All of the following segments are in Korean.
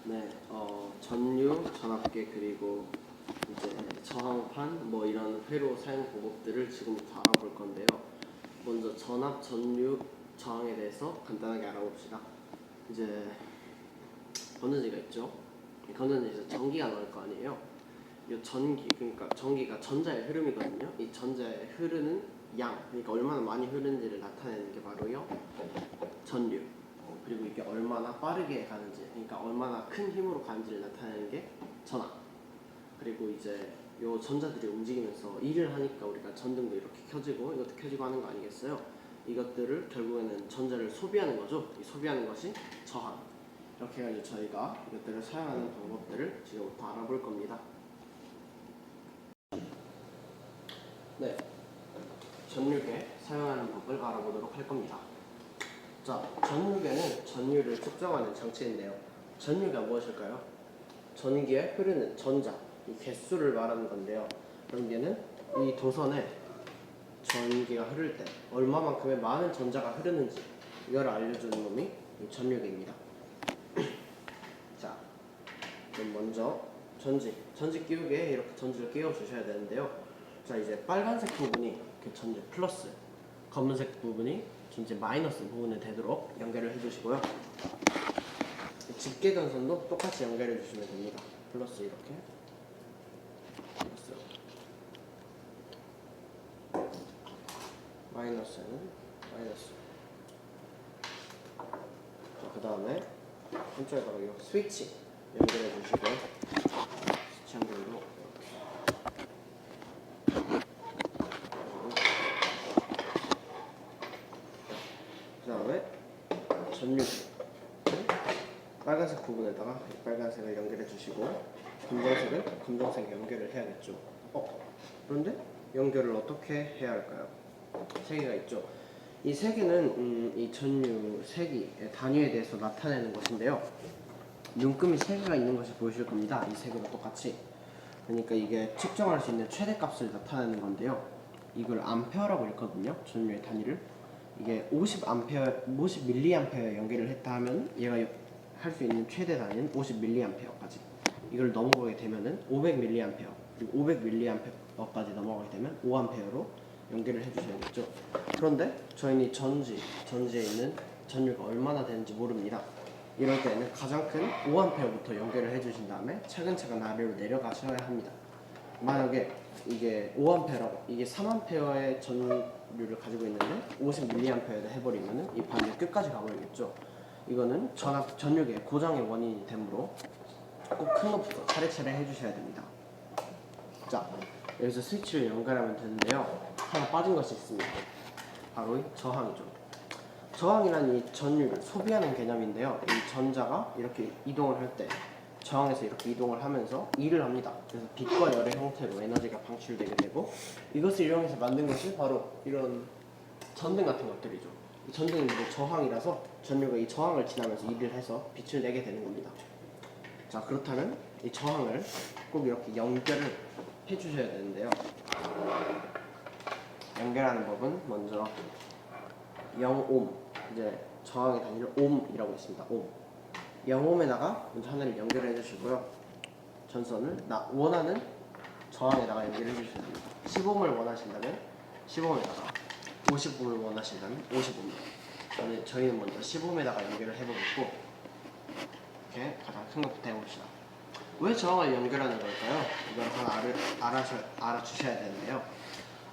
네, 전류, 전압계 그리고 이제 저항판 뭐 이런 회로 사용 방법들을 지금부터 알아볼 건데요. 먼저 전압, 전류, 저항에 대해서 간단하게 알아봅시다. 이제 건전지가 있죠. 이 건전지에서 전기가 나올 거 아니에요. 이 전기, 그러니까 전기가 전자의 흐름이거든요. 이 전자의 흐르는 양, 그러니까 얼마나 많이 흐르는지를 나타내는 게 바로요 전류. 그리고 이게 얼마나 빠르게 가는지, 그러니까 얼마나 큰 힘으로 가는지를 나타내는 게 전압. 그리고 이제 요 전자들이 움직이면서 일을 하니까 우리가 전등도 이렇게 켜지고 이것도 켜지고 하는 거 아니겠어요? 이것들을 결국에는 전자를 소비하는 거죠. 이 소비하는 것이 저항. 이렇게 해가지고 저희가 이것들을 사용하는 방법들을 지금부터 알아볼 겁니다. 네, 전류계 사용하는 법을 알아보도록 할 겁니다. 자, 전류계는 전류를 측정하는 장치인데요. 전류가 무엇일까요? 전기에 흐르는 전자, 이 개수를 말하는 건데요. 그럼 얘는 이 도선에 전기가 흐를 때 얼마만큼의 많은 전자가 흐르는지 이걸 알려주는 놈이 이 전류계입니다. 자, 그럼 먼저 전지 끼우기에 이렇게 전지를 끼워 주셔야 되는데요. 자, 이제 빨간색 부분이 그 전지 플러스, 검은색 부분이 이제 마이너스 부분에 되도록 연결을 해주시고요. 집게전선도 똑같이 연결해 주시면 됩니다. 플러스 이렇게, 플러스, 마이너스는 마이너스. 자, 그 다음에 한쪽에 바로 이 스위치 연결해 주시고요. 스위치 연결로 그 다음에 전류기 빨간색 부분에다가 빨간색을 연결해 주시고 검정색을 검정색 연결을 해야겠죠. 그런데 연결을 어떻게 해야 할까요? 세 개가 있죠. 이 세 개는 이 전류 세기의 단위에 대해서 나타내는 것인데요. 눈금이 세 개가 있는 것이 보이실 겁니다. 이 세 개도 똑같이. 그러니까 이게 측정할 수 있는 최대값을 나타내는 건데요. 이걸 암페어라고 읽거든요. 전류의 단위를. 이게 50mA에 연결을 했다 하면 얘가 할 수 있는 최대 단위는 50mA까지. 이걸 넘어가게 되면은 500mA, 그리고 500mA까지 넘어가게 되면 5A로 연결을 해주셔야겠죠. 그런데 저희는 전지에 있는 전류가 얼마나 되는지 모릅니다. 이럴 때는 가장 큰 5A부터 연결을 해주신 다음에 차근차근 아래로 내려가셔야 합니다. 만약에 이게 5A라고, 이게 3A의 전류를 가지고 있는데 50mA를 해버리면은 이 반대 끝까지 가버리겠죠. 이거는 전류계 고장의 원인이 되므로 꼭 큰 것부터 차례차례 해주셔야 됩니다. 자, 여기서 스위치를 연결하면 되는데요. 하나 빠진 것이 있습니다. 바로 이 저항이죠. 저항이란 이 전류를 소비하는 개념인데요. 이 전자가 이렇게 이동을 할 때 저항에서 이렇게 이동을 하면서 일을 합니다. 그래서 빛과 열의 형태로 에너지가 방출되게 되고, 이것을 이용해서 만든 것이 바로 이런 전등 같은 것들이죠. 이 전등은 이제 저항이라서 전류가 이 저항을 지나면서 일을 해서 빛을 내게 되는 겁니다. 자, 그렇다면 이 저항을 꼭 이렇게 연결을 해주셔야 되는데요. 연결하는 법은 먼저 0옴, 이제 저항의 단위를 옴이라고 있습니다. 옴. 0옴에다가 먼저 하나를 연결해 주시고요. 전선을 원하는 저항에다가 연결해 주셔야 됩니다. 10옴을 원하신다면 10옴에다가, 50옴을 원하신다면 50옴. 저희는 먼저 10옴에다가 연결을 해보겠고, 이렇게 가장 큰 것부터 해봅시다. 왜 저항을 연결하는 걸까요? 이걸 하나 알아주셔야 되는데요.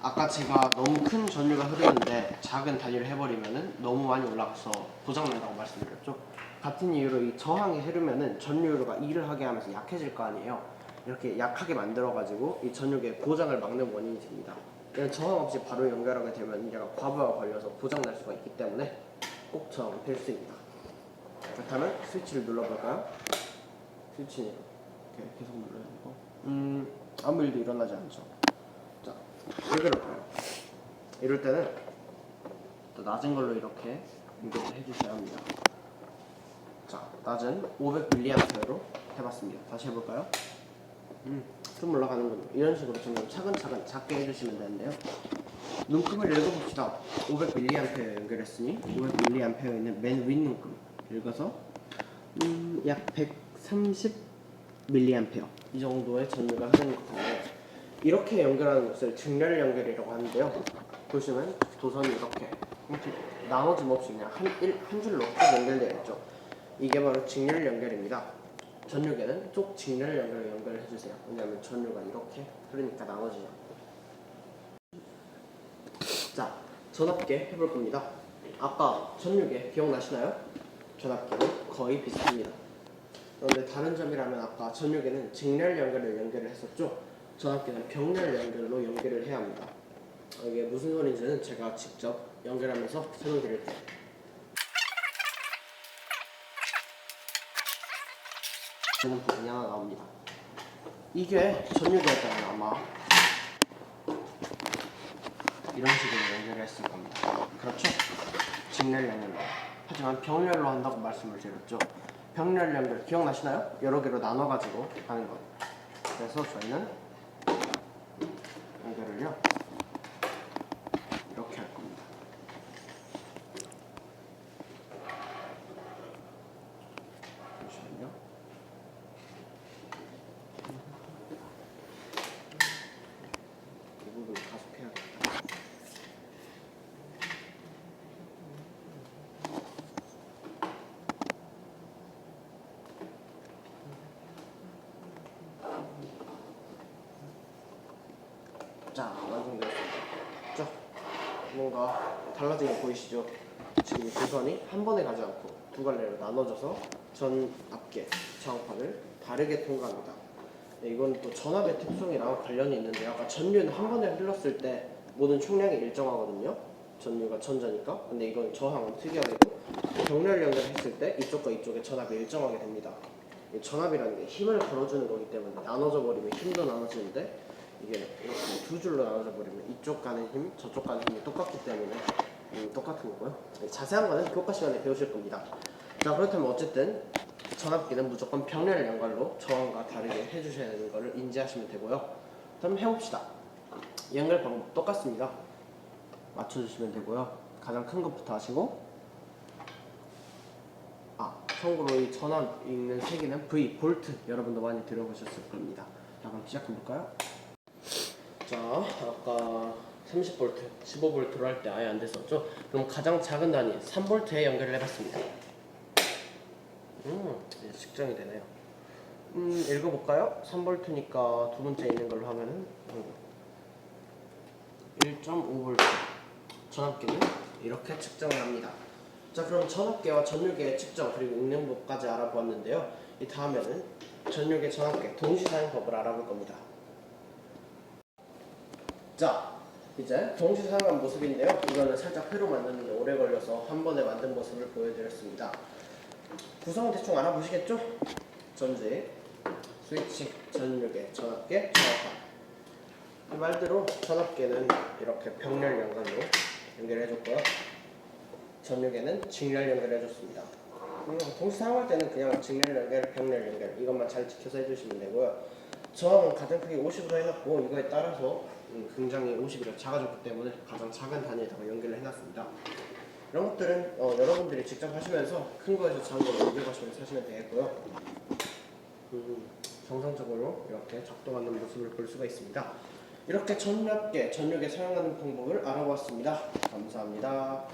아까 제가 너무 큰 전류가 흐르는데 작은 단위를 해버리면은 너무 많이 올라가서 고장난다고 말씀드렸죠. 같은 이유로 이 저항이 흐르면은 전류가 일을 하게 하면서 약해질 거 아니에요. 이렇게 약하게 만들어가지고 이 전류의 고장을 막는 원인이 됩니다. 그냥 저항 없이 바로 연결하게 되면 얘가 과부하가 걸려서 고장날 수가 있기 때문에 꼭 저항은 필수입니다. 그렇다면 스위치를 눌러볼까요? 스위치는 이렇게 계속 눌러야 되고, 아무 일도 일어나지 않죠. 자, 왜 그럴까요? 이럴 때는 또 낮은 걸로 이렇게 연결을 해주셔야 합니다. 자, 낮은 500mA로 해봤습니다. 다시 해볼까요? 좀 올라가는군요. 이런 식으로 점점 차근차근 작게 해주시면 되는데요. 눈금을 읽어봅시다. 500mA 연결했으니 500mA에 있는 맨 윗눈금 읽어서 약 30mA 이 정도의 전류가 흐르는 것 같네요. 이렇게 연결하는 것을 직렬 연결이라고 하는데요. 보시면 도선이 이렇게 나눠짐 없이 그냥 한 줄로 쭉 연결되어 있죠. 이게 바로 직렬 연결입니다. 전류계는 쭉 직렬 연결을 연결해 주세요. 왜냐하면 전류가 이렇게 흐르니까 나눠지지 않고. 자, 전압계 해볼 겁니다. 아까 전류계 기억나시나요? 전압계는 거의 비슷합니다. 그런데 다른 점이라면 아까 전류계는 직렬 연결을 했었죠. 전압계는 병렬 연결로 연결을 해야 합니다. 이게 무슨 소리인지는 제가 직접 연결하면서 설명드릴게요. 되는 부분이 하나 나옵니다. 이게 전류계였다면 아마 이런 식으로 연결을 했을 겁니다. 그렇죠? 직렬 연결로. 하지만 병렬로 한다고 말씀을 드렸죠. 병렬 연결 기억나시나요? 여러 개로 나눠가지고 하는 것. 그래서 저희는 연결을요 이렇게 할 겁니다. 잠시만요. 이 부분 가속해야겠다. 자, 완성되었습니다. 자, 뭔가 달라진 거 보이시죠? 지금 이 도선이 한 번에 가지 않고 두 갈래로 나눠져서 전압계, 저항판을 다르게 통과합니다. 네, 이건 또 전압의 특성이랑 관련이 있는데 아까 전류는 한 번에 흘렀을 때 모든 총량이 일정하거든요. 전류가 전자니까. 근데 이건 저항은 특이하게도 병렬 연결했을 때 이쪽과 이쪽의 전압이 일정하게 됩니다. 이 전압이라는 게 힘을 걸어주는 거기 때문에 나눠져 버리면 힘도 나눠지는데 이게 이렇게 두 줄로 나눠져 버리면 이쪽 가는 힘, 저쪽 가는 힘이 똑같기 때문에 똑같은 거고요. 자세한 거는 교과 시간에 배우실 겁니다. 자, 그렇다면 어쨌든 전압기는 무조건 병렬 연결로 저항과 다르게 해주셔야 되는 것을 인지하시면 되고요. 그럼 해봅시다. 연결 방법 똑같습니다. 맞춰주시면 되고요. 가장 큰 것부터 하시고, 참고로 이 전압 있는 세기는 V, 볼트 여러분도 많이 들어보셨을 겁니다. 자, 그럼 시작해볼까요? 자, 아까 30V, 15V로 할 때 아예 안 됐었죠? 그럼 가장 작은 단위 3V에 연결을 해봤습니다. 이제 측정이 되네요. 읽어볼까요? 3V니까 두 번째 있는 걸로 하면은 1.5V. 전압계는 이렇게 측정을 합니다. 자, 그럼 전압계와 전류계의 측정 그리고 읽는 법까지 알아보았는데요. 이 다음에는 전류계, 전압계 동시사용법을 알아볼 겁니다. 자, 이제 동시 사용한 모습인데요. 이거는 살짝 회로 만드는 데 오래 걸려서 한 번에 만든 모습을 보여드렸습니다. 구성은 대충 알아보시겠죠? 전지, 스위치, 전류계, 전압계, 저항판. 이 말대로 전압계는 이렇게 병렬 연결로 연결해줬고요. 전류계는 직렬 연결해줬습니다. 동시 사용할 때는 그냥 직렬 연결, 병렬 연결 이것만 잘 지켜서 해주시면 되고요. 저항은 가장 크게 50으로 해놨고 이거에 따라서 굉장히 50이라 작아졌기 때문에 가장 작은 단위에다가 연결을 해놨습니다. 이런 것들은 여러분들이 직접 하시면서 큰 거에서 작은 걸로 옮겨가시면서 하시면 되겠고요. 정상적으로 이렇게 작동하는 모습을 볼 수가 있습니다. 이렇게 전압계, 전류계 사용하는 방법을 알아보았습니다. 감사합니다.